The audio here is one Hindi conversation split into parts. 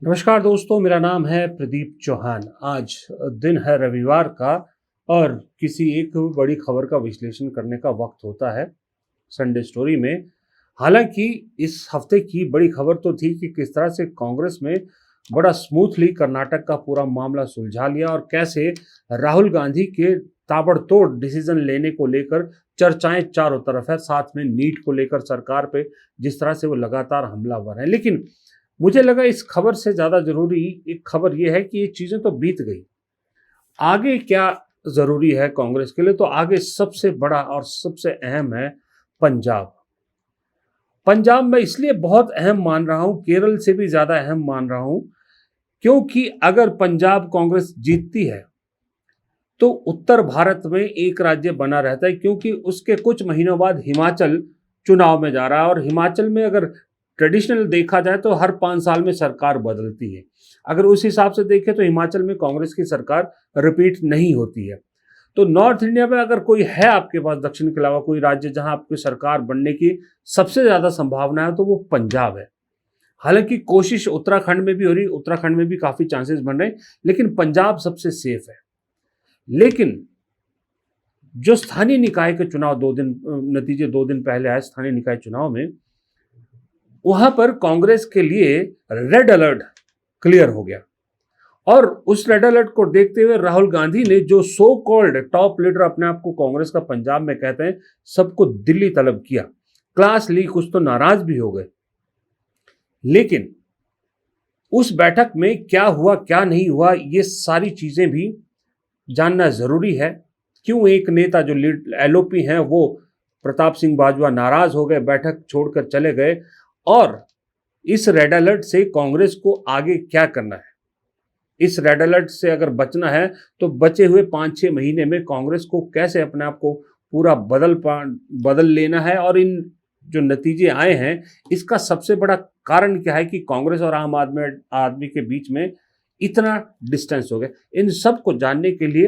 नमस्कार दोस्तों, मेरा नाम है प्रदीप चौहान। आज दिन है रविवार का और किसी एक बड़ी खबर का विश्लेषण करने का वक्त होता है संडे स्टोरी में। हालांकि इस हफ्ते की बड़ी खबर तो थी कि किस तरह से कांग्रेस में बड़ा स्मूथली कर्नाटक का पूरा मामला सुलझा लिया और कैसे राहुल गांधी के ताबड़तोड़ डिसीजन लेने को लेकर चर्चाएं चारों तरफ है। साथ में नीट को लेकर सरकार पे जिस तरह से वो लगातार हमलावर है। लेकिन मुझे लगा इस खबर से ज़्यादा ज़रूरी एक खबर ये है कि ये चीज़ें तो बीत गई। आगे क्या ज़रूरी है कांग्रेस के लिए? तो आगे सबसे बड़ा और सबसे अहम है पंजाब। पंजाब मैं इसलिए बहुत अहम मान रहा हूँ, केरल से भी ज़्यादा अहम मान रहा हूँ, क्योंकि अगर पंजाब कांग्रेस जीतती है तो उत्तर भारत में एक राज्य बना रहता है, क्योंकि उसके कुछ महीनों बाद हिमाचल चुनाव में जा रहा है और हिमाचल में अगर ट्रेडिशनल देखा जाए तो हर 5 साल में सरकार बदलती है। अगर उस हिसाब से देखें तो हिमाचल में कांग्रेस की सरकार रिपीट नहीं होती है। तो नॉर्थ इंडिया में अगर कोई है आपके पास, दक्षिण के अलावा कोई राज्य जहां आपकी सरकार बनने की सबसे ज्यादा संभावना है, तो वो पंजाब है। हालांकि कोशिश उत्तराखंड में भी हो रही, उत्तराखंड में भी काफी चांसेस बन रहे हैं, लेकिन पंजाब सबसे सेफ है। लेकिन जो स्थानीय निकाय के चुनाव नतीजे 2 दिन पहले आए स्थानीय निकाय चुनाव में, वहां पर कांग्रेस के लिए रेड अलर्ट क्लियर हो गया। और उस रेड अलर्ट को देखते हुए राहुल गांधी ने, जो सो कॉल्ड टॉप लीडर अपने आप को कांग्रेस का पंजाब में कहते हैं, सबको दिल्ली तलब किया, क्लास ली, कुछ तो नाराज भी हो गए। लेकिन उस बैठक में क्या हुआ क्या नहीं हुआ, ये सारी चीजें भी जानना जरूरी है। क्यों एक नेता जो लीड एलओपी हैं, वो प्रताप सिंह बाजवा नाराज हो गए, बैठक छोड़कर चले गए, और इस रेड अलर्ट से कांग्रेस को आगे क्या करना है, इस रेड अलर्ट से अगर बचना है तो बचे हुए 5-6 महीने में कांग्रेस को कैसे अपने आप को पूरा बदल लेना है। और इन जो नतीजे आए हैं, इसका सबसे बड़ा कारण क्या है कि कांग्रेस और आम आदमी के बीच में इतना डिस्टेंस हो गया। इन सब को जानने के लिए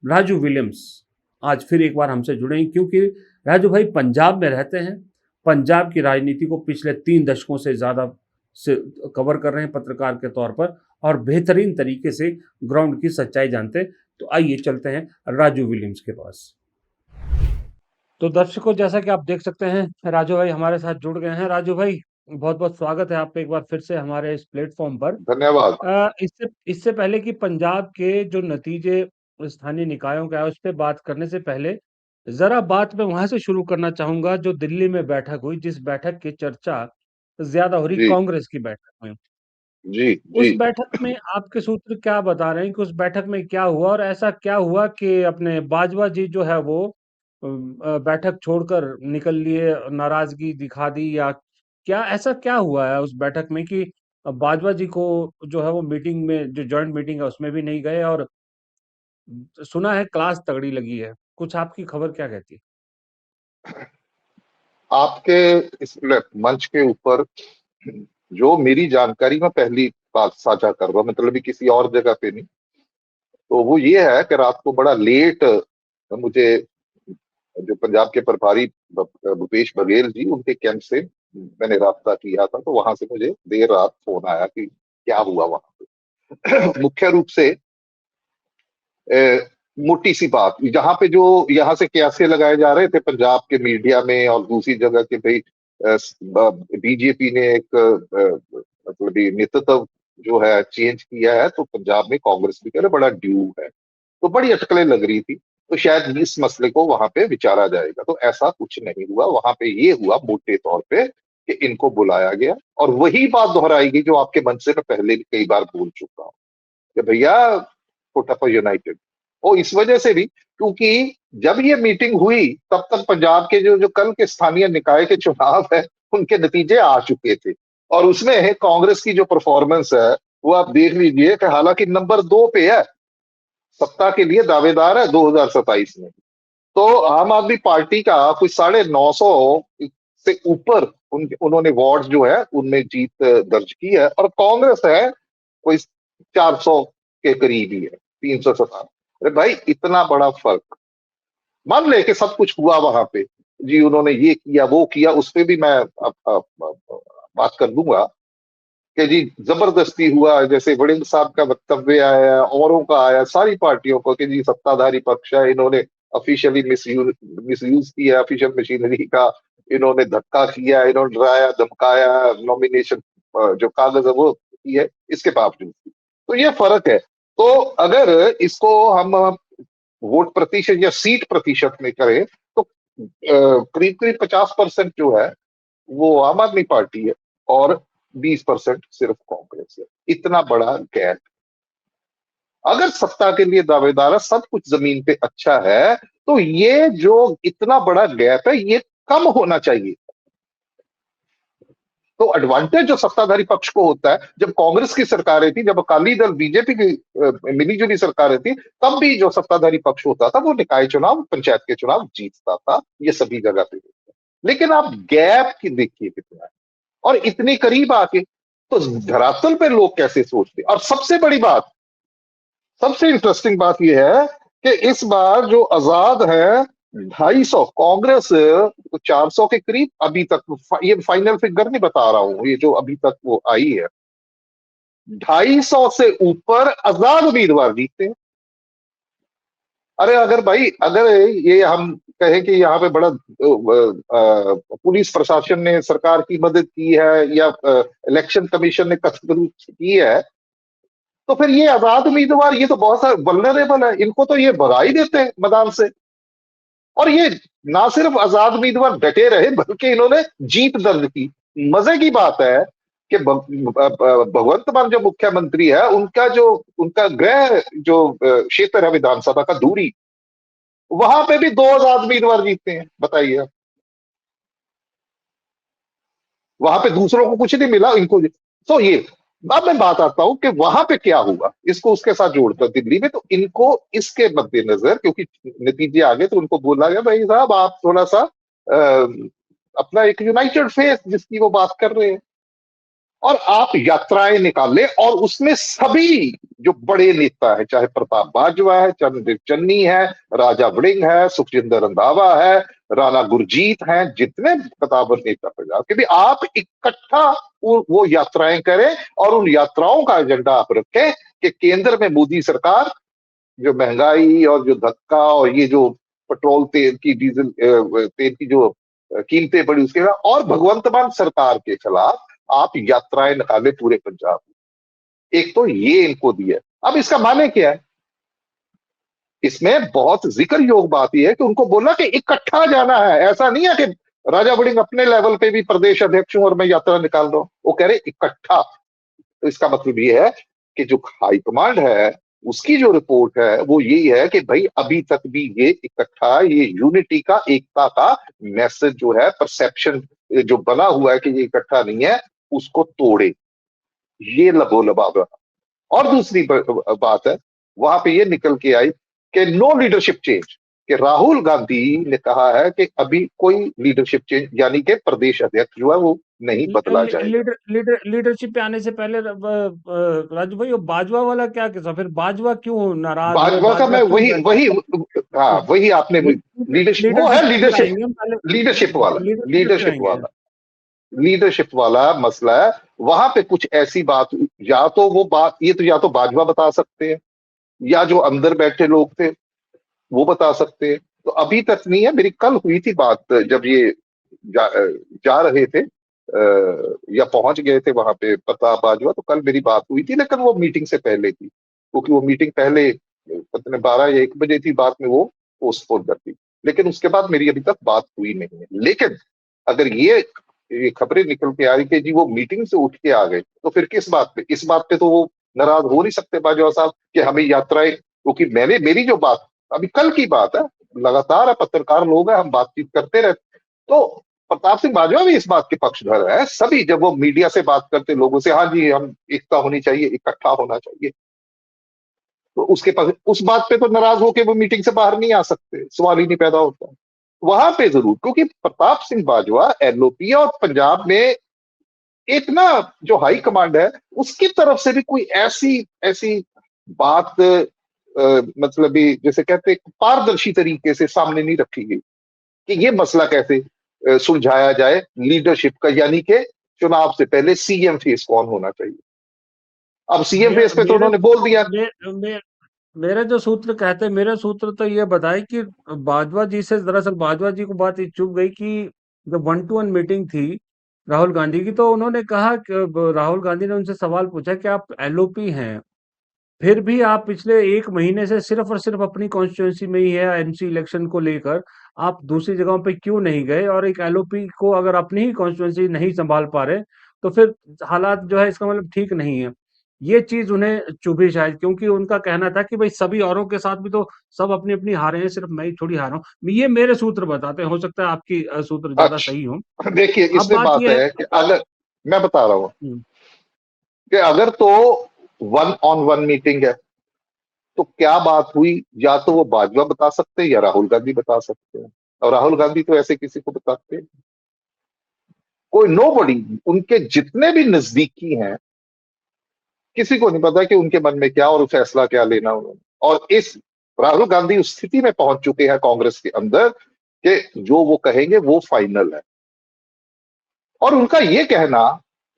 राजू विलियम्स आज फिर एक बार हमसे जुड़े, क्योंकि राजू भाई पंजाब में रहते हैं, पंजाब की राजनीति को पिछले 3 दशकों से ज़्यादा से कवर कर रहे हैं पत्रकार के तौर पर, और बेहतरीन तरीके से ग्राउंड की सच्चाई जानते हैं। तो आइए चलते हैं राजू विलियम्स के पास। तो दर्शकों, जैसा कि आप देख सकते हैं, राजू भाई हमारे साथ जुड़ गए हैं। राजू भाई, बहुत बहुत स्वागत है आपका एक बार फिर से हमारे इस प्लेटफॉर्म पर। धन्यवाद। इससे इससे पहले कि पंजाब के जो नतीजे स्थानीय निकायों का है उस पर बात करने से पहले, जरा बात मैं वहां से शुरू करना चाहूंगा जो दिल्ली में बैठक हुई, जिस बैठक की चर्चा ज्यादा हो रही, जी, कांग्रेस की बैठक में। जी, उस जी। बैठक में आपके सूत्र क्या बता रहे हैं कि उस बैठक में क्या हुआ, और ऐसा क्या हुआ कि अपने बाजवा जी जो है वो बैठक छोड़कर निकल लिए, नाराजगी दिखा दी, या क्या ऐसा क्या हुआ है उस बैठक में कि बाजवा जी को जो है वो मीटिंग में, जो जॉइंट मीटिंग है उसमें भी नहीं गए, और सुना है क्लास तगड़ी लगी है। कुछ आपकी खबर क्या कहती है? आपके इस मंच के ऊपर जो मेरी जानकारी में पहली बात साझा कर रहा हूं, मतलब भी किसी और जगह पे नहीं। तो वो ये है कि रात को बड़ा लेट मुझे जो पंजाब के प्रभारी भूपेश बघेल जी, उनके कैंप से मैंने राब्ता किया था, तो वहां से मुझे देर रात फोन आया कि क्या हुआ वहां पे। मुख्य रूप से मोटी सी बात जहां पे जो यहाँ से कैसे लगाए जा रहे थे पंजाब के मीडिया में और दूसरी जगह के भाई, बीजेपी ने एक मतलब ये नेतृत्व जो है चेंज किया है, तो पंजाब में कांग्रेस भी करे बड़ा ड्यू है, तो बड़ी अटकलें लग रही थी। तो शायद इस मसले को वहां पे विचारा जाएगा, तो ऐसा कुछ नहीं हुआ। वहां पे ये हुआ मोटे तौर पे कि इनको बुलाया गया और वही बात दोहराई गई जो आपके मंच से मैं पहले भी कई बार बोल चुका हूँ कि भैया पुट यूनाइटेड। और इस वजह से भी क्योंकि जब ये मीटिंग हुई तब तक पंजाब के जो जो कल के स्थानीय निकाय के चुनाव है उनके नतीजे आ चुके थे, और उसमें कांग्रेस की जो परफॉर्मेंस है वो आप देख लीजिए कि हालांकि नंबर 2 पे है, सत्ता के लिए दावेदार है 2027 में। तो आम आदमी पार्टी का कुछ 950 से ऊपर उन्होंने वार्ड जो है उनमें जीत दर्ज की है, और कांग्रेस है कोई 400 के करीब ही है, 357। अरे भाई इतना बड़ा फर्क। मान ले कि सब कुछ हुआ वहां पे, जी उन्होंने ये किया वो किया, उस पर भी मैं बात कर दूंगा। कि जी जबरदस्ती हुआ, जैसे वड़िंग साहब का वक्तव्य आया, औरों का आया, सारी पार्टियों को कि जी सत्ताधारी पक्ष है, इन्होंने ऑफिशियली मिसयूज किया ऑफिशियल मशीनरी का, इन्होंने धक्का किया, इन्होंने डराया धमकाया, नॉमिनेशन जो कागज है वो की है, इसके बावजूद भी। तो ये फर्क है। तो अगर इसको हम वोट प्रतिशत या सीट प्रतिशत में करें तो करीब करीब 50% जो है वो आम आदमी पार्टी है और 20% सिर्फ कांग्रेस है। इतना बड़ा गैप। अगर सत्ता के लिए दावेदार है, सब कुछ जमीन पे अच्छा है, तो ये जो इतना बड़ा गैप है ये कम होना चाहिए। तो एडवांटेज जो सत्ताधारी पक्ष को होता है, जब कांग्रेस की सरकारें थी, जब अकाली दल बीजेपी की मिलीजुली सरकारें थी, तब भी जो सत्ताधारी पक्ष होता था वो निकाय चुनाव, पंचायत के चुनाव जीतता था। ये सभी जगह पे होता है। लेकिन आप गैप की देखिए कितना है, और इतनी करीब आके तो धरातल पे लोग कैसे सोचते। और सबसे बड़ी बात, सबसे इंटरेस्टिंग बात यह है कि इस बार जो आजाद है 250, कांग्रेस 400 के करीब अभी तक, ये फाइनल फिगर नहीं बता रहा हूं, ये जो अभी तक वो आई है, 250 से ऊपर आजाद उम्मीदवार जीतते हैं। अरे अगर भाई, अगर ये हम कहें कि यहाँ पे बड़ा पुलिस प्रशासन ने सरकार की मदद की है या इलेक्शन कमीशन ने कसरत की है, तो फिर ये आजाद उम्मीदवार ये तो बहुत सारे वल्नरेबल है, इनको तो ये भगा ही देते हैं मैदान से। और ये ना सिर्फ आजाद उम्मीदवार डटे रहे, बल्कि इन्होंने जीत दर्ज की। मजे की बात है कि भगवंत मान जो मुख्यमंत्री है, उनका गृह जो क्षेत्र है विधानसभा का दूरी, वहां पे भी 2 आजाद उम्मीदवार जीतते हैं। बताइए आप, वहां पे दूसरों को कुछ नहीं मिला, इनको। तो ये, अब मैं बात आता हूं कि वहां पे क्या हुआ, इसको उसके साथ जोड़कर दिल्ली में, तो इनको इसके मद्देनजर, क्योंकि नतीजे आ गए, तो उनको बोला गया भाई साहब आप थोड़ा सा अपना एक यूनाइटेड फेस जिसकी वो बात कर रहे हैं, और आप यात्राएं निकालें, और उसमें सभी जो बड़े नेता है, चाहे प्रताप बाजवा है, चंद्र चन्नी है, राजा वड़िंग है, सुखजिंदर रंधावा है, राणा गुरजीत हैं, जितने कताबर नेता पंजाब के भी, आप इकट्ठा वो यात्राएं करें, और उन यात्राओं का एजेंडा आप रखें कि केंद्र में मोदी सरकार जो महंगाई और जो धक्का और ये जो पेट्रोल तेल की, डीजल तेल की जो कीमतें बढ़ी उसके खिलाफ, और भगवंत मान सरकार के खिलाफ आप यात्राएं निकाले पूरे पंजाब में। एक तो ये इनको दिया। अब इसका माने क्या है, इसमें बहुत जिक्र योग बात यह है कि उनको बोला कि इकट्ठा जाना है। ऐसा नहीं है कि राजा वड़िंग अपने लेवल पे भी प्रदेश अध्यक्ष हूं और मैं यात्रा निकाल रहा हूं, वो कह रहे इकट्ठा। तो इसका मतलब ये है कि जो हाईकमांड है उसकी जो रिपोर्ट है वो यही है कि भाई अभी तक भी ये इकट्ठा, ये यूनिटी का, एकता का मैसेज जो है, परसेप्शन जो बना हुआ है कि ये इकट्ठा नहीं है, उसको तोड़े। ये लबोलबाव। और दूसरी बात है, वहां पे ये निकल के आई कि नो लीडरशिप चेंज, कि राहुल गांधी ने कहा है कि अभी कोई लीडरशिप चेंज, यानी कि प्रदेश अध्यक्ष जो है वो नहीं बदला जाएगा। लीडरशिप पे आने से पहले राजू भाई, वो बाजवा वाला क्या किस्सा, फिर बाजवा क्यों नाराज हुए, भाजपा का बाजवा मैं क्यों वही बैठे? वही हाँ, वही आपने लीडरशिप, वो है लीडरशिप पे लीडरशिप, आएंगे हम पहले। लीडरशिप वाला, लीडरशिप पे लीडरशिप आएंगे। वाला लीडरशिप वाला मसला है। वहां पे कुछ ऐसी बात, या तो वो बात, ये तो या तो बाजवा बता सकते हैं, या जो अंदर बैठे लोग थे वो बता सकते हैं। तो अभी तक नहीं है। मेरी कल हुई थी बात, जब ये जा रहे थे या पहुंच गए थे वहां पे प्रताप बाजवा, तो कल मेरी बात हुई थी, लेकिन वो मीटिंग से पहले थी, क्योंकि वो मीटिंग पहले पता नहीं 12 या 1 बजे थी, बाद में वो पोस्टपोन कर दी। लेकिन उसके बाद मेरी अभी तक बात हुई नहीं है। लेकिन अगर ये खबरें निकल के आ रही कि जी वो मीटिंग से उठ के आ गए, तो फिर किस बात पे, इस बात पे तो वो नाराज हो नहीं सकते बाजवा साहब कि हमें यात्राएं, क्योंकि मैंने, मेरी जो बात अभी कल की बात है, लगातार है, पत्रकार लोग हैं, हम बातचीत करते रहते, तो प्रताप सिंह बाजवा भी इस बात के पक्षधर है। सभी जब वो मीडिया से बात करते लोगों से, हाँ जी हम एकता होनी चाहिए, इकट्ठा होना चाहिए, तो उसके पास उस बात पे तो नाराज होकर वो मीटिंग से बाहर नहीं आ सकते, सवाल ही नहीं पैदा होता। वहां पे जरूर, क्योंकि प्रताप सिंह बाजवा एलओपी और पंजाब में एक ना, जो हाई कमांड है उसकी तरफ से भी कोई ऐसी ऐसी बात मतलब भी जैसे कहते हैं पारदर्शी तरीके से सामने नहीं रखी गई कि ये मसला कैसे सुलझाया जाए लीडरशिप का, यानी कि चुनाव से पहले सीएम फेस कौन होना चाहिए। अब सीएम मे, फेस पे तो मेरे उन्होंने बोल दिया। मे, मे, मेरे जो सूत्र कहते हैं, मेरे सूत्र तो ये बताए कि बाजवा जी से, दरअसल बाजवा जी को बात ये चुभ गई कि जब 1-to-1 मीटिंग थी राहुल गांधी की, तो उन्होंने कहा कि राहुल गांधी ने उनसे सवाल पूछा कि आप एलओपी हैं, फिर भी आप पिछले 1 महीने से सिर्फ और सिर्फ अपनी कॉन्स्टिट्यूंसी में ही है, एमसी इलेक्शन को लेकर आप दूसरी जगहों पे क्यों नहीं गए, और एक एलओपी को अगर अपनी ही कॉन्स्टिट्यूंसी नहीं संभाल पा रहे, तो फिर हालात जो है इसका मतलब ठीक नहीं है। ये चीज उन्हें चुभी शायद, क्योंकि उनका कहना था कि भाई सभी औरों के साथ भी तो सब अपनी अपनी हारे हैं, सिर्फ मैं ही थोड़ी हारा हूँ। ये मेरे सूत्र बताते हैं, हो सकता है आपकी सूत्र ज्यादा सही हो। अच्छा देखिए, अब इसमें बात बात ये है। है कि अगर मैं बता रहा हूं हम्म, कि अगर तो 1-on-1 मीटिंग है, तो क्या बात हुई, या तो वो बाजवा बता सकते हैं या राहुल गांधी बता सकते हैं। और राहुल गांधी तो ऐसे किसी को बताते हैं, कोई नोबडी, उनके जितने भी नजदीकी हैं, किसी को नहीं पता कि उनके मन में क्या और फैसला क्या लेना उन्होंने। और इस राहुल गांधी उस स्थिति में पहुंच चुके हैं कांग्रेस के अंदर कि जो वो कहेंगे वो फाइनल है। और उनका ये कहना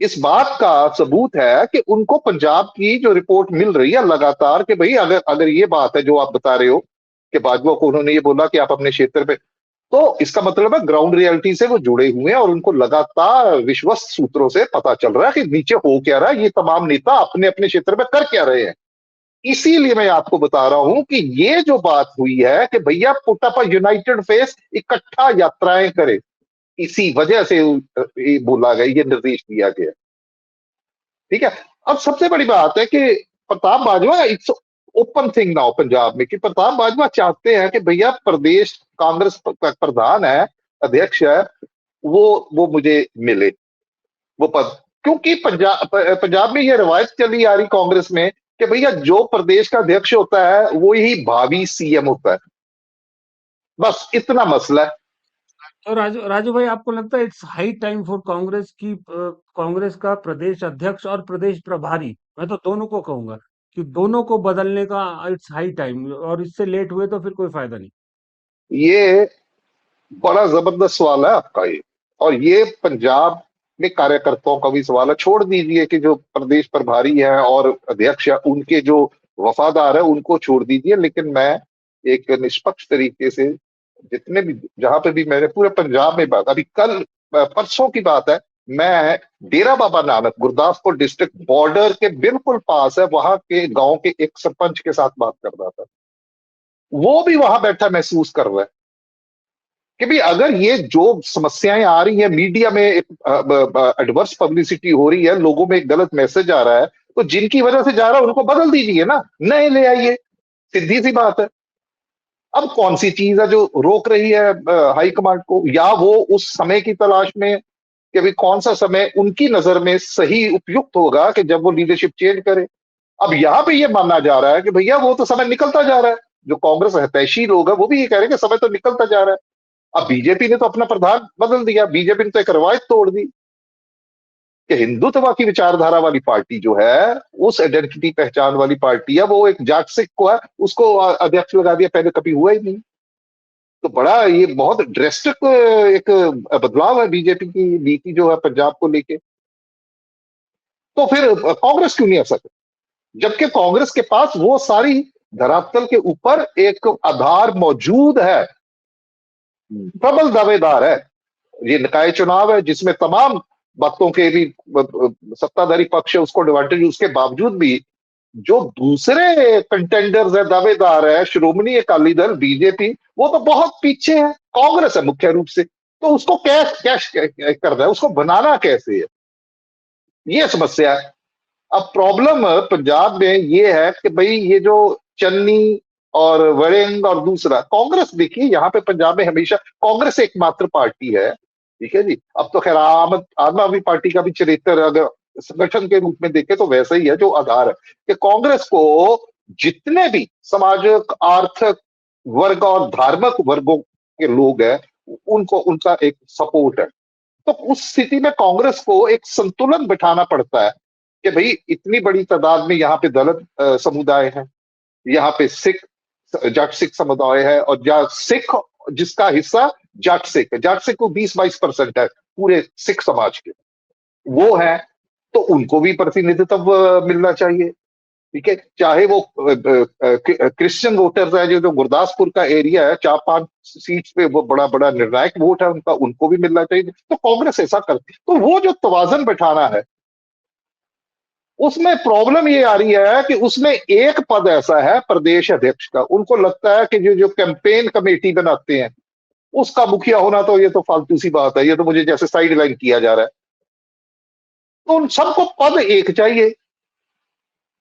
इस बात का सबूत है कि उनको पंजाब की जो रिपोर्ट मिल रही है लगातार कि भाई अगर अगर ये बात है जो आप बता रहे हो कि बाजवा को उन्होंने ये बोला कि आप अपने क्षेत्र पे, तो इसका मतलब है ग्राउंड रियलिटी से वो जुड़े हुए हैं और उनको लगातार विश्वस्त सूत्रों से पता चल रहा है कि नीचे हो क्या रहा है, ये तमाम नेता अपने अपने क्षेत्र में कर क्या रहे हैं। इसीलिए मैं आपको बता रहा हूं कि ये जो बात हुई है कि भैया पुट अप यूनाइटेड फेस, इकट्ठा यात्राएं करे, इसी वजह से ये बोला गया, ये निर्देश दिया गया। ठीक है। अब सबसे बड़ी बात है कि Pratap Bajwa, it's open thing now Punjab में कि प्रताप बाजवा चाहते हैं कि भैया प्रदेश कांग्रेस प्रधान है, अध्यक्ष है, वो मुझे मिले, वो पद। क्योंकि पंजाब में ये रवायत चली आ रही कांग्रेस में कि भैया जो प्रदेश का अध्यक्ष होता है वो ही भावी सीएम होता है। बस इतना मसला है। तो राजू राजू भाई, आपको लगता है it's high time for Congress की, कांग्रेस का प्रदेश अध्यक्ष और प्रदेश प्रभारी, मैं तो दोनों को कहूंगा कि दोनों को बदलने का इट्स हाई टाइम, और इससे लेट हुए तो फिर कोई फायदा नहीं। ये बड़ा जबरदस्त सवाल है आपका ये। और ये पंजाब में कार्यकर्ताओं का भी सवाल है। छोड़ दीजिए कि जो प्रदेश प्रभारी है और अध्यक्ष है उनके जो वफादार है उनको छोड़ दीजिए, लेकिन मैं एक निष्पक्ष तरीके से जितने भी, जहां पे भी मैंने पूरे पंजाब में बात, अभी कल परसों की बात है, मैं डेरा बाबा नानक गुरदासपुर डिस्ट्रिक्ट बॉर्डर के बिल्कुल पास है, वहां के गांव के एक सरपंच के साथ बात कर रहा था। वो भी वहां बैठा महसूस कर रहा है कि भाई अगर ये जो समस्याएं आ रही हैं, मीडिया में एक एडवर्स पब्लिसिटी हो रही है, लोगों में एक गलत मैसेज आ रहा है, तो जिनकी वजह से जा रहा है उनको बदल दीजिए ना, नए ले आइए, सीधी सी बात है। अब कौन सी चीज है जो रोक रही है हाई कमांड को, या वो उस समय की तलाश में कि भाई कौन सा समय उनकी नजर में सही उपयुक्त होगा कि जब वो लीडरशिप चेंज करे। अब यहाँ पे ये मानना जा रहा है कि भैया वो तो समय निकलता जा रहा है, जो कांग्रेस हितैषी लोग है वो भी ये कह रहे हैं कि समय तो निकलता जा रहा है। अब बीजेपी ने तो अपना प्रधान बदल दिया, बीजेपी ने तो एक रवायत तोड़ दी कि हिंदुत्व की विचारधारा वाली पार्टी जो है, उस आइडेंटिटी पहचान वाली पार्टी है, वो एक जाट सिख को है, उसको अध्यक्ष लगा दिया, पहले कभी हुआ ही नहीं। तो बड़ा ये बहुत ड्रेस्टिक एक बदलाव है बीजेपी की नीति जो है पंजाब को लेके। तो फिर कांग्रेस क्यों नहीं आ सकती, जबकि कांग्रेस के पास वो सारी धरातल के ऊपर एक आधार मौजूद है, प्रबल दावेदार है। ये निकाय चुनाव है जिसमें तमाम बातों के भी सत्ताधारी पक्ष है उसको एडवांटेज, उसके बावजूद भी जो दूसरे कंटेंडर्स है, दावेदार है, श्रोमणी अकाली दल बीजेपी, वो तो बहुत पीछे है, कांग्रेस है मुख्य रूप से। तो उसको कैश कैश करना है, उसको बनाना कैसे है, ये समस्या है। अब प्रॉब्लम पंजाब में ये है कि भाई ये जो चन्नी और वड़िंग और दूसरा कांग्रेस, देखिए यहाँ पे पंजाब में हमेशा कांग्रेस एकमात्र पार्टी है, ठीक है जी। अब तो खैर आम आदमी पार्टी का भी चरित्र अगर संगठन के रूप में देखे तो वैसा ही है, जो आधार है कि कांग्रेस को जितने भी सामाजिक आर्थिक वर्ग और धार्मिक वर्गों के लोग हैं, उनको उनका एक सपोर्ट है। तो उस स्थिति में कांग्रेस को एक संतुलन बिठाना पड़ता है कि भाई इतनी बड़ी तादाद में यहाँ पे दलित समुदाय है, यहाँ पे सिख, जाट सिख समुदाय है, और सिख जिसका हिस्सा जाट सिख है, जाट सिख को 20-22% है पूरे सिख समाज के। वो है, तो उनको भी प्रतिनिधित्व मिलना चाहिए। ठीक है, चाहे वो क्रिश्चियन वोटर्स है, जो जो गुरदासपुर का एरिया है, 4-5 सीट्स पे वो बड़ा बड़ा निर्णायक वोट है उनका, उनको भी मिलना चाहिए। तो कांग्रेस ऐसा करती, तो वो जो तवाजन बैठाना है, उसमें प्रॉब्लम ये आ रही है कि उसमें एक पद ऐसा है प्रदेश अध्यक्ष का, उनको लगता है कि जो जो कैंपेन कमेटी बनाते हैं उसका मुखिया होना, तो ये तो फालतू सी बात है, ये तो मुझे जैसे साइड लाइन किया जा रहा है। तो उन सबको पद एक चाहिए।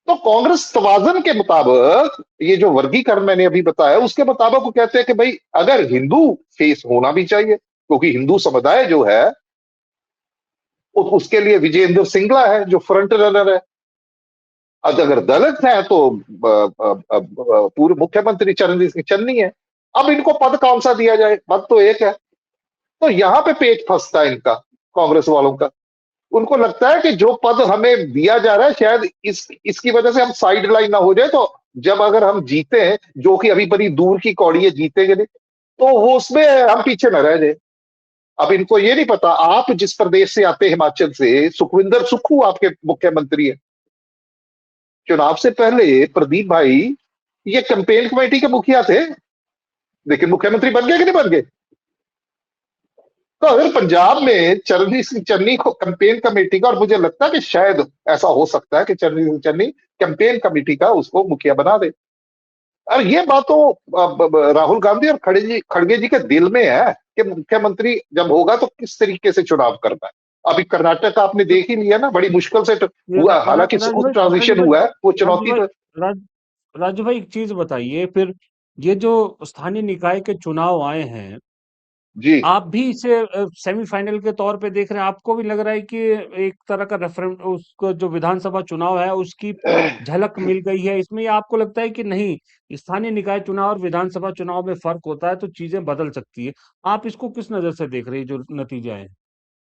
तो कांग्रेस तवाजन के मुताबिक, ये जो वर्गीकरण मैंने अभी बताया उसके मुताबिक वो कहते हैं कि भाई अगर हिंदू फेस होना भी चाहिए, क्योंकि हिंदू समुदाय जो है उसके लिए विजेंद्र सिंगला है जो फ्रंट रनर है। अगर दलित है तो पूर्व मुख्यमंत्री चरणजीत सिंह चन्नी है। अब इनको पद कौन सा दिया जाए, पद तो एक है। तो यहां पे पेच फंसता है इनका, कांग्रेस वालों का। उनको लगता है कि जो पद हमें दिया जा रहा है शायद इसकी वजह से हम साइड लाइन ना हो जाए, तो जब अगर हम जीते हैं, जो कि अभी बड़ी दूर की कौड़ी है, जीतेंगे नहीं, तो वो उसमें हम पीछे न रह जाए। अब इनको ये नहीं पता, आप जिस प्रदेश से आते हैं, हिमाचल से, सुखविंदर सुक्खू आपके मुख्यमंत्री है। चुनाव से पहले प्रदीप भाई ये कैंपेन कमेटी के मुखिया थे, लेकिन मुख्यमंत्री बन गए कि नहीं बन गए? तो अगर पंजाब में चरणजीत सिंह चन्नी को कैंपेन कमेटी का, और मुझे लगता है कि शायद ऐसा हो सकता है कि चरणजीत सिंह चन्नी कैंपेन कमेटी का उसको मुखिया बना दे। और ये बात तो राहुल गांधी और खड़गे जी के दिल में है कि मुख्यमंत्री जब होगा तो किस तरीके से चुनाव करना है। अभी कर्नाटक आपने देख ही लिया ना, बड़ी मुश्किल से ये हुआ, हालांकि राजू स्मूथ भाई, ट्रांजिशन हुआ है, वो राजू चुनौती भाई, तो। राज, राजू भाई, एक चीज बताइए फिर। ये जो स्थानीय निकाय के चुनाव आए हैं, जी। आप भी इसे सेमीफाइनल के तौर पे देख रहे हैं? आपको भी लग रहा है कि एक तरह का रेफरेंड उसको जो विधानसभा चुनाव है उसकी झलक मिल गई है इसमें, या आपको लगता है कि नहीं, स्थानीय निकाय चुनाव और विधानसभा चुनाव में फर्क होता है तो चीजें बदल सकती है? आप इसको किस नजर से देख रहे हैं, जो नतीजे आए हैं?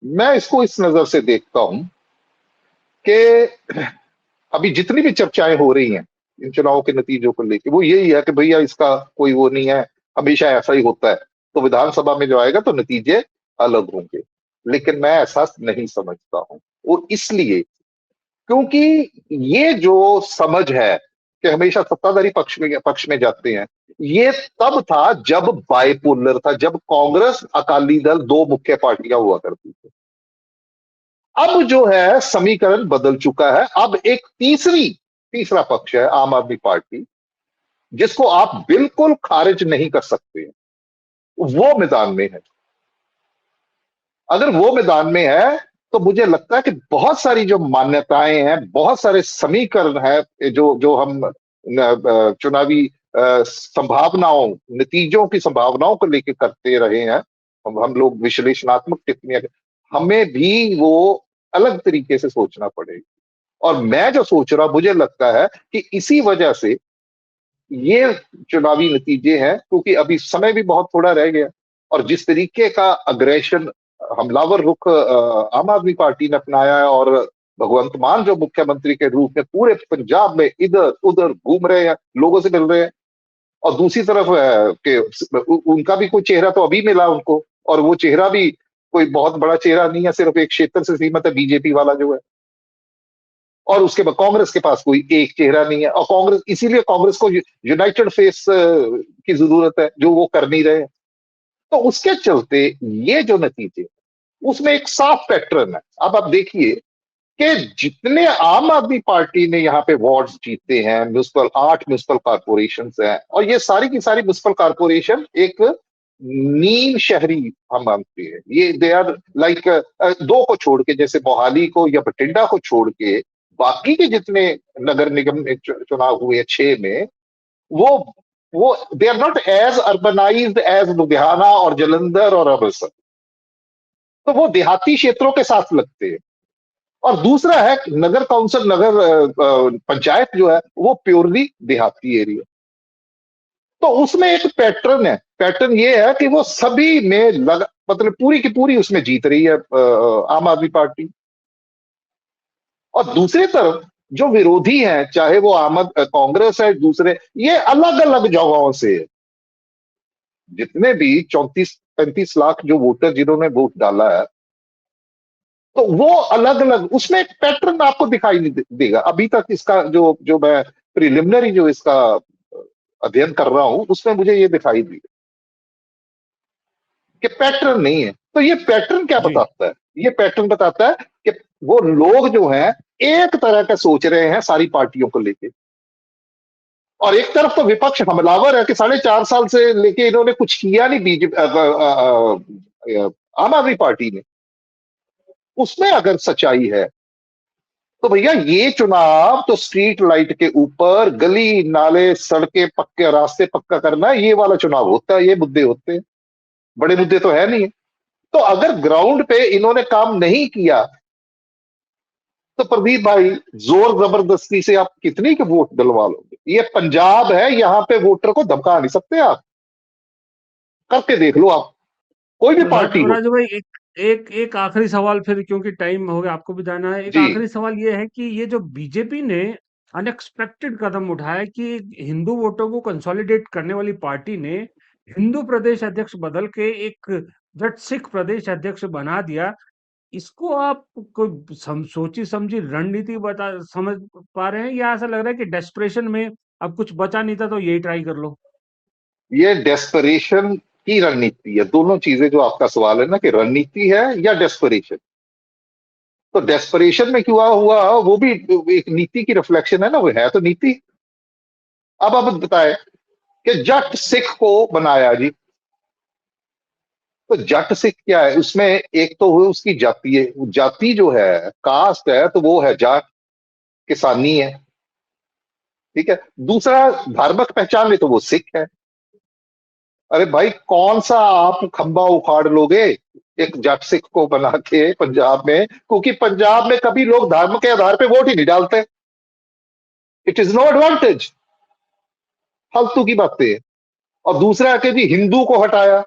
मैं इसको इस नजर से देखता हूं कि अभी जितनी भी चर्चाएं हो रही हैं इन चुनाव के नतीजों को लेकर, वो यही है कि भैया इसका कोई वो नहीं है, हमेशा ऐसा ही होता है, तो विधानसभा में जो आएगा तो नतीजे अलग होंगे। लेकिन मैं ऐसा नहीं समझता हूं, वो इसलिए क्योंकि ये जो समझ है कि हमेशा सत्ताधारी पक्ष में जाते हैं, ये तब था जब बाइपोलर था, जब कांग्रेस अकाली दल दो मुख्य पार्टियां हुआ करती थी। अब जो है समीकरण बदल चुका है, अब एक तीसरा पक्ष है, आम आदमी पार्टी, जिसको आप बिल्कुल खारिज नहीं कर सकते हैं। वो मैदान में है। अगर वो मैदान में है तो मुझे लगता है कि बहुत सारी जो मान्यताएं हैं, बहुत सारे समीकरण है जो जो हम चुनावी संभावनाओं, नतीजों की संभावनाओं को लेकर करते रहे हैं, हम लोग विश्लेषणात्मक टिप्पणियां, हमें भी वो अलग तरीके से सोचना पड़ेगा। और मैं जो सोच रहा हूं, मुझे लगता है कि इसी वजह से ये चुनावी नतीजे हैं, क्योंकि अभी समय भी बहुत थोड़ा रह गया। और जिस तरीके का अग्रेशन, हमलावर रुख आम आदमी पार्टी ने अपनाया है, और भगवंत मान जो मुख्यमंत्री के रूप में पूरे पंजाब में इधर उधर घूम रहे हैं, लोगों से मिल रहे हैं, और दूसरी तरफ उनका भी कोई चेहरा तो अभी मिला उनको, और वो चेहरा भी कोई बहुत बड़ा चेहरा नहीं है, सिर्फ एक क्षेत्र से सीमित है, बीजेपी वाला जो है। और उसके बाद कांग्रेस के पास कोई एक चेहरा नहीं है, और कांग्रेस, इसीलिए कांग्रेस को यूनाइटेड फेस की जरूरत है, जो वो कर नहीं रहे। तो उसके चलते ये जो नतीजे, उसमें एक साफ पैटर्न है। अब आप देखिए कि जितने आम आदमी पार्टी ने यहाँ पे वार्ड्स जीते हैं, म्यूनिसिपल 8 म्यूनिसिपल कॉर्पोरेशन हैं, और ये सारी की सारी म्यूनिसिपल कॉर्पोरेशन एक नीम शहरी हम मानते हैं, ये दे आर लाइक, दो को छोड़ के, जैसे मोहाली को या बठिंडा को छोड़ के, बाकी के जितने नगर निगम में चुनाव हुए 6 में, वो वो they are not as urbanised as Ludhiana और जलंधर और अमृतसर। तो वो देहाती क्षेत्रों के साथ लगते हैं। और दूसरा है नगर काउंसिल, नगर पंचायत जो है वो प्योरली देहाती एरिया। तो उसमें एक पैटर्न है, पैटर्न ये है कि वो सभी में मतलब पूरी की पूरी उसमें जीत रही है आम आदमी पार्टी। और दूसरी तरफ जो विरोधी हैं, चाहे वो कांग्रेस है, दूसरे, ये अलग अलग जगहों से है। जितने भी 34-35 लाख जो वोटर जिन्होंने वोट डाला है, तो वो अलग अलग उसमें एक पैटर्न आपको दिखाई नहीं देगा। अभी तक इसका जो जो मैं प्रिलिमिनरी जो इसका अध्ययन कर रहा हूं, उसमें मुझे ये दिखाई दी कि पैटर्न नहीं है। तो ये पैटर्न क्या जी बताता है? ये पैटर्न बताता है कि वो लोग जो हैं एक तरह का सोच रहे हैं सारी पार्टियों को लेके। और एक तरफ तो विपक्ष हमलावर है कि 4.5 साल से लेके इन्होंने कुछ किया नहीं, बीजेपी आम आदमी पार्टी ने। उसमें अगर सच्चाई है तो भैया ये चुनाव तो स्ट्रीट लाइट के ऊपर गली नाले सड़कें पक्के रास्ते पक्का करना, ये वाला चुनाव होता है, ये मुद्दे होते हैं। बड़े मुद्दे तो है नहीं। तो अगर ग्राउंड पे इन्होंने काम नहीं किया तो प्रदीप भाई, जोर जबरदस्ती से आप कितनी के वोट दिलवा लोगे? ये पंजाब है, यहां पे वोटर को धमका नहीं सकते आप। करके देख लो आप, कोई भी पार्टी हो। राजू भाई, एक एक एक आखिरी सवाल फिर, क्योंकि टाइम हो गया, आपको भी जाना है। एक जी। आखिरी सवाल ये है कि ये जो बीजेपी ने अनएक्सपेक्टेड कदम उठाया कि हिंदू वोटों को कंसोलिडेट करने वाली पार्टी ने हिंदू प्रदेश अध्यक्ष बदल के एक जट सिख प्रदेश अध्यक्ष बना दिया, इसको आप कोई सोची समझी रणनीति बता समझ पा रहे हैं, या ऐसा लग रहा है कि डेस्परेशन में अब कुछ बचा नहीं था तो यही ट्राई कर लो? ये डेस्परेशन की रणनीति है, दोनों चीजें जो आपका सवाल है ना, कि रणनीति है या डेस्परेशन। तो डेस्परेशन में क्यों हुआ, वो भी एक नीति की रिफ्लेक्शन है ना, वो है तो नीति। अब आप बताएं कि जट सिख को बनाया जी। तो जट सिख क्या है उसमें? एक तो हुई उसकी जाति है, जाति जो है, कास्ट है, तो वो है जाट, किसानी है। ठीक है। दूसरा, धार्मिक पहचान ले तो वो सिख है। अरे भाई, कौन सा आप खंबा उखाड़ लोगे एक जट सिख को बना के पंजाब में? क्योंकि पंजाब में कभी लोग धर्म के आधार पे वोट ही नहीं डालते। इट इज नो एडवांटेज, फालतू की बातें हैं। और दूसरा कि जी हिंदू को हटाया,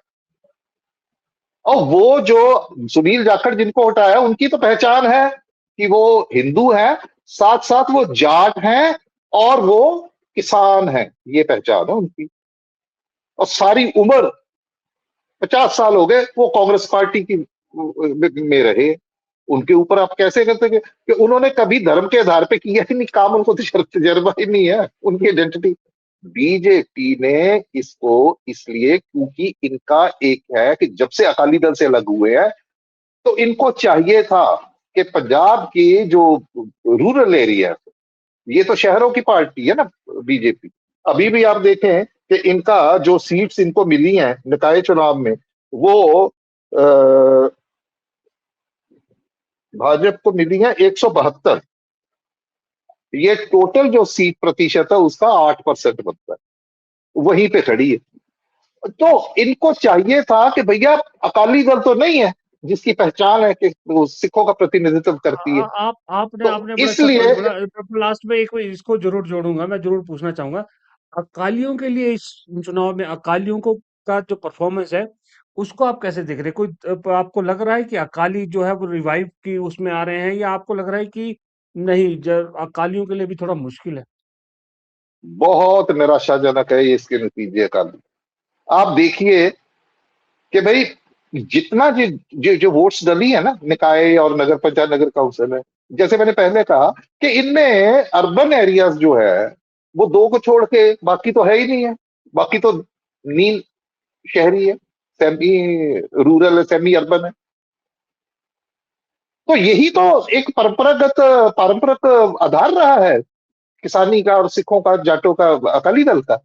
और वो जो सुनील जाखड़ जिनको हटाया उनकी तो पहचान है कि वो हिंदू हैं, साथ साथ वो जाट हैं, और वो किसान हैं, ये पहचान है उनकी। और सारी उम्र 50 साल हो गए वो कांग्रेस पार्टी की में रहे। उनके ऊपर आप कैसे करते कि उन्होंने कभी धर्म के आधार पे किया ही नहीं काम, उनको तो तजर्बा ही नहीं है उनकी आइडेंटिटी। बीजेपी ने इसको इसलिए क्योंकि इनका एक है कि जब से अकाली दल से अलग हुए हैं, तो इनको चाहिए था कि पंजाब की जो रूरल एरिया, ये तो शहरों की पार्टी है ना बीजेपी। अभी भी आप देखें कि इनका जो सीट्स इनको मिली हैं निकाय चुनाव में, वो भाजपा को मिली है 172। ये टोटल जो सीट प्रतिशत है उसका 8% बनता है, वहीं पे खड़ी है। तो इनको चाहिए था कि भैया, अकाली दल तो नहीं है जिसकी पहचान है कि वो सिखों का प्रतिनिधित्व करती है। आप आपने तो आपने बड़ा अच्छा इसलिए पॉइंट बोला। लास्ट में एक इसको जरूर जोड़ूंगा, मैं जरूर पूछना चाहूंगा, अकालियों के लिए इस चुनाव में अकालियों को का जो परफॉर्मेंस है उसको आप कैसे देख रहे हैं? कोई आपको लग रहा है कि अकाली जो है वो रिवाइव की उसमें आ रहे हैं, या आपको लग रहा है कि नहीं, अकालियों के लिए भी थोड़ा मुश्किल है? बहुत निराशाजनक है ये इसके नतीजे का। आप देखिए कि भाई, जितना जो वोट्स डली है ना निकाय और नगर पंचायत नगर काउंसिल में, जैसे मैंने पहले कहा कि इनमें अर्बन एरियाज जो है वो दो को छोड़ के बाकी तो है ही नहीं है। बाकी तो नील शहरी है, सेमी रूरल है, सेमी अर्बन है। तो यही तो एक परंपरागत पारंपरिक आधार रहा है किसानी का और सिखों का, जाटों का, अकाली दल का।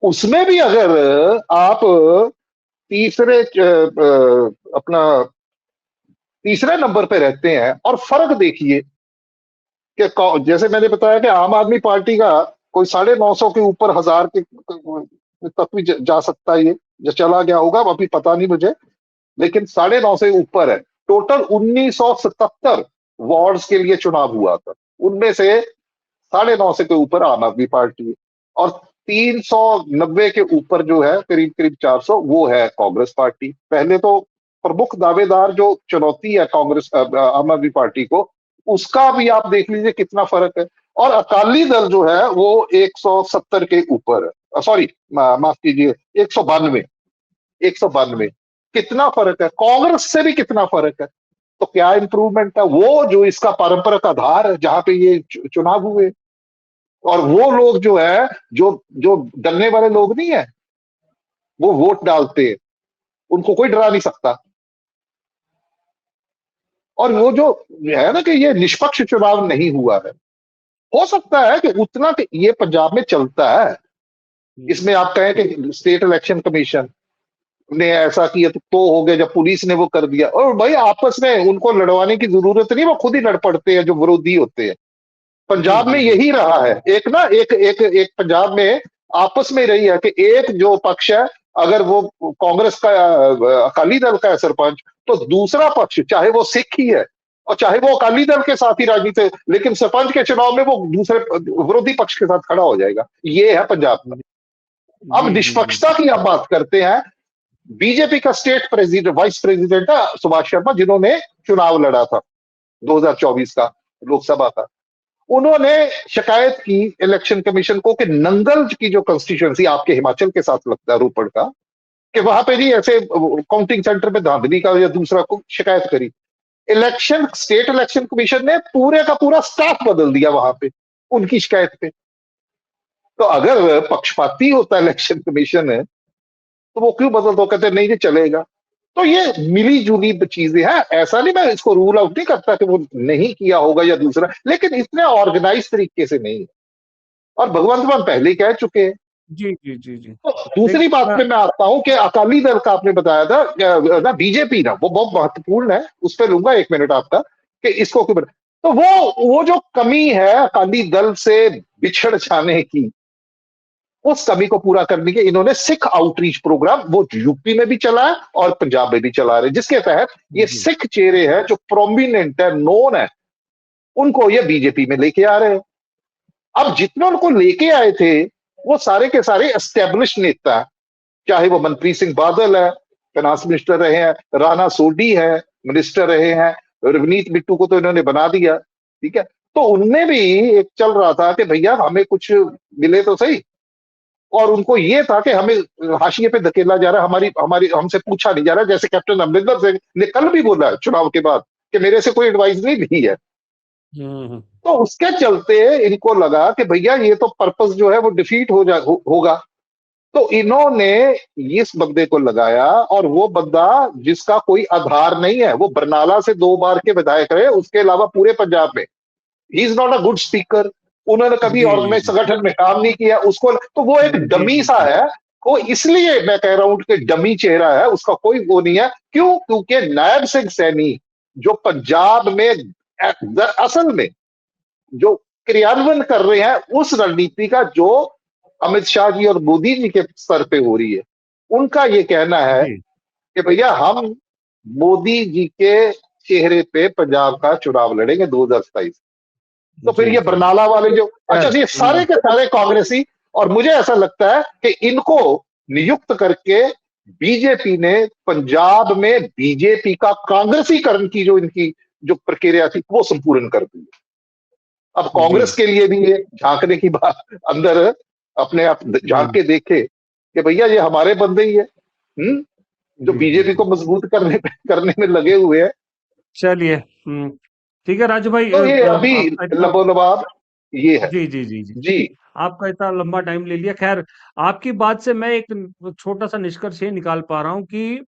उसमें भी अगर आप तीसरे अपना तीसरे नंबर पे रहते हैं, और फर्क देखिए कि जैसे मैंने बताया कि आम आदमी पार्टी का कोई 950 के ऊपर, 1000 के तक भी जा सकता है, ये जो चला गया होगा अभी पता नहीं मुझे, लेकिन 950 से ऊपर है। टोटल 1977 वार्ड्स के लिए चुनाव हुआ था, उनमें से 950 के ऊपर आम आदमी पार्टी है, और 390 के ऊपर जो है, करीब करीब 400, वो है कांग्रेस पार्टी। पहले तो प्रमुख दावेदार जो चुनौती है कांग्रेस आम आदमी पार्टी को, उसका भी आप देख लीजिए कितना फर्क है। और अकाली दल जो है वो 170 के ऊपर है, सॉरी माफ कीजिए, 192, 192। कितना फर्क है, कांग्रेस से भी कितना फर्क है। तो क्या इंप्रूवमेंट है? वो जो इसका पारंपरिक आधार है जहां पे ये चुनाव हुए, और वो लोग जो है, जो जो डरने वाले लोग नहीं है, वो वोट डालते हैं, उनको कोई डरा नहीं सकता। और वो जो है ना कि ये निष्पक्ष चुनाव नहीं हुआ है, हो सकता है कि उतना कि ये पंजाब में चलता है, इसमें आप कहें कि स्टेट इलेक्शन कमीशन ने ऐसा किया तो हो गया, जब पुलिस ने वो कर दिया, और भाई आपस में उनको लड़वाने की जरूरत नहीं, वो खुद ही लड़ पड़ते हैं जो विरोधी होते हैं। जी पंजाब जी में जी यही रहा है, एक ना एक एक एक पंजाब में आपस में रही है कि एक जो पक्ष है, अगर वो कांग्रेस का अकाली दल का है सरपंच, तो दूसरा पक्ष चाहे वो सिख ही है और चाहे वो अकाली दल के साथ ही राजनीति, लेकिन सरपंच के चुनाव में वो दूसरे विरोधी पक्ष के साथ खड़ा हो जाएगा। ये है पंजाब का। अब जी जी जी निष्पक्षता की आप बात करते हैं, बीजेपी का स्टेट प्रेसिडेंट, वाइस प्रेसिडेंट है सुभाष शर्मा, जिन्होंने चुनाव लड़ा था 2024 का लोकसभा का। उन्होंने शिकायत की इलेक्शन कमीशन को कि नंगल की जो कंस्टिट्यूएंसी आपके हिमाचल के साथ लगता है, रोपड़ का, कि वहां पे जी ऐसे काउंटिंग सेंटर में धांधली का या दूसरा को शिकायत करी। स्टेट इलेक्शन कमीशन ने पूरे का पूरा स्टाफ बदल दिया वहां पे उनकी शिकायत पे। तो अगर पक्षपाती होता इलेक्शन कमीशन है, तो वो क्यों बदल दो? कहते नहीं, ये चलेगा। तो ये मिली जुली चीजें हैं, ऐसा नहीं मैं इसको रूल आउट नहीं करता कि वो नहीं किया होगा या दूसरा, लेकिन इतने ऑर्गेनाइज तरीके से नहीं है। और भगवंत मान पहले ही कह चुके हैं। जी जी जी जी। तो दूसरी देखिए बात पे मैं आता हूं कि अकाली दल का आपने बताया था ना, बीजेपी ना, वो बहुत महत्वपूर्ण है, उस पर लूंगा 1 मिनट आपका कि इसको क्यों तो वो जो कमी है अकाली दल से बिछड़ जाने की, उस कमी को पूरा करने के इन्होंने सिख आउटरीच प्रोग्राम वो यूपी में भी चलाया और पंजाब में भी चला रहे, जिसके तहत ये जी सिख चेहरे हैं जो प्रोमिनेंट है, नोन है, उनको ये बीजेपी में लेके आ रहे हैं। अब जितने उनको लेके आए थे, वो सारे के सारे एस्टेब्लिश नेता हैं, चाहे वो मनप्रीत सिंह बादल है, फाइनेंस मिनिस्टर रहे हैं, राणा सोडी है, मिनिस्टर रहे हैं, रवनीत बिट्टू को तो इन्होंने बना दिया, ठीक है। तो उनमें भी एक चल रहा था कि भैया हमें कुछ मिले तो सही, और उनको ये था कि हमें हाशिए पे धकेला जा रहा है, हमारी हमारी हमसे पूछा नहीं जा रहा, जैसे कैप्टन अमरिंदर सिंह ने कल भी बोला है चुनाव के बाद कि मेरे से कोई एडवाइस नहीं ली है। हम्म। तो उसके चलते इनको लगा कि भैया ये तो पर्पस जो है वो डिफीट होगा। तो इन्होंने इस बंदे को लगाया, और वो बंदा जिसका कोई आधार नहीं है, वो बरनाला से 2 बार के विधायक रहे, उसके अलावा पूरे पंजाब में he is not a good speaker. उन्होंने कभी जी जी ऑर्गेनाइज जी संगठन में काम नहीं किया, उसको तो वो एक जी डमी जी सा जी है। वो इसलिए मैं कह रहा हूं कि डमी चेहरा है, उसका कोई वो नहीं है। क्यों? क्योंकि नायब सिंह सैनी जो पंजाब में असल में जो क्रियान्वयन कर रहे हैं उस रणनीति का, जो अमित शाह जी और मोदी जी के स्तर पे हो रही है, उनका ये कहना है जी कि भैया हम मोदी जी के चेहरे पे पंजाब का चुनाव लड़ेंगे 2027। तो फिर जी ये जी जी। बरनाला वाले जो, अच्छा खैर ये सारे के सारे कांग्रेसी, और मुझे ऐसा लगता है कि इनको नियुक्त करके बीजेपी ने पंजाब में बीजेपी का कांग्रेसीकरण की जो इनकी जो प्रक्रिया थी वो संपूर्ण कर दी। अब जी कांग्रेस के लिए भी ये झांकने की बात, अंदर अपने आप झांक हम्म। के देखे कि भैया ये हमारे बंदे ही है, जो जी जी बीजेपी जी। को मजबूत करने में लगे हुए हैं। चलिए ठीक है राजू भाई, तो ये अभी आपका इतना लबोलबाब ये है। जी जी जी जी जी। आपका इतना लंबा टाइम ले लिया। खैर, आपकी बात से मैं एक छोटा सा निष्कर्ष ये निकाल पा रहा हूँ कि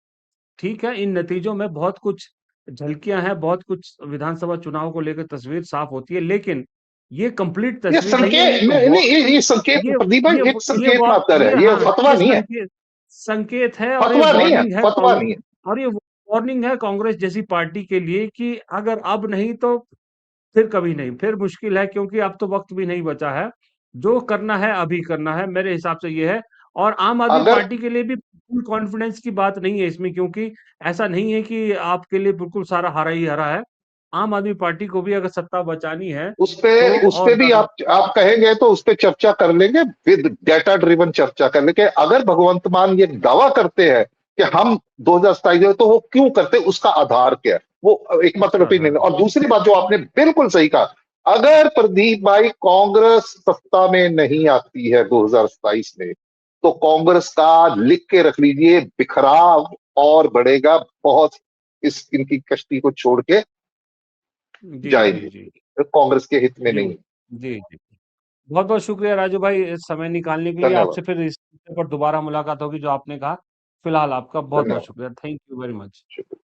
ठीक है, इन नतीजों में बहुत कुछ झलकियां हैं, बहुत कुछ विधानसभा चुनाव को लेकर तस्वीर साफ होती है, लेकिन ये कंप्लीट ये तस्वीर नहीं है। ये संकेत एक नहीं, ये संकेत ये प्रदीप ये भाई, एक ये संकेत वार मात्र ये है, ये हाँ, फतवा ये नहीं है। संकेत संकेत है, और ये फतवा नहीं है, वार्निंग है फतवा नहीं है। और ये वार्निंग है कांग्रेस जैसी पार्टी के लिए कि अगर अब नहीं तो फिर कभी नहीं, फिर मुश्किल है, क्योंकि अब तो वक्त भी नहीं बचा है। जो करना है अभी करना है, मेरे हिसाब से ये है। और आम आदमी अगर पार्टी के लिए भी फुल कॉन्फिडेंस की बात नहीं है इसमें, क्योंकि ऐसा नहीं है कि आपके लिए बिल्कुल सारा हरा ही हरा है। आम आदमी पार्टी को भी अगर सत्ता बचानी है तो उस पे और भी आप कहेंगे तो उस पे चर्चा कर लेंगे, विद डेटा ड्रिवन चर्चा कर लेंगे। अगर भगवंत मान ये दावा करते हैं कि हम 2027, तो वो क्यों करते, उसका आधार क्या है, वो एक मतलब उसका ओपिनियन। आधार और दूसरी बात जो आपने बिल्कुल सही कहा, अगर प्रदीप भाई कांग्रेस सत्ता में नहीं आती है 2027 में, तो कांग्रेस का लिख के रख लीजिए बिखराव और बढ़ेगा बहुत इस इनकी कश्ती को छोड़ के जी, जी, जाएंगे, जी। कांग्रेस के हित में जी, नहीं। जी, जी। बहुत-बहुत शुक्रिया राजू भाई इस समय निकालने के लिए। धन्यवाद। आपसे फिर इस विषय पर दोबारा मुलाकात होगी जो आपने कहा। फिलहाल आपका बहुत-बहुत धन्यवाद। शुक्रिया। Thank you very much. शुक्रिया।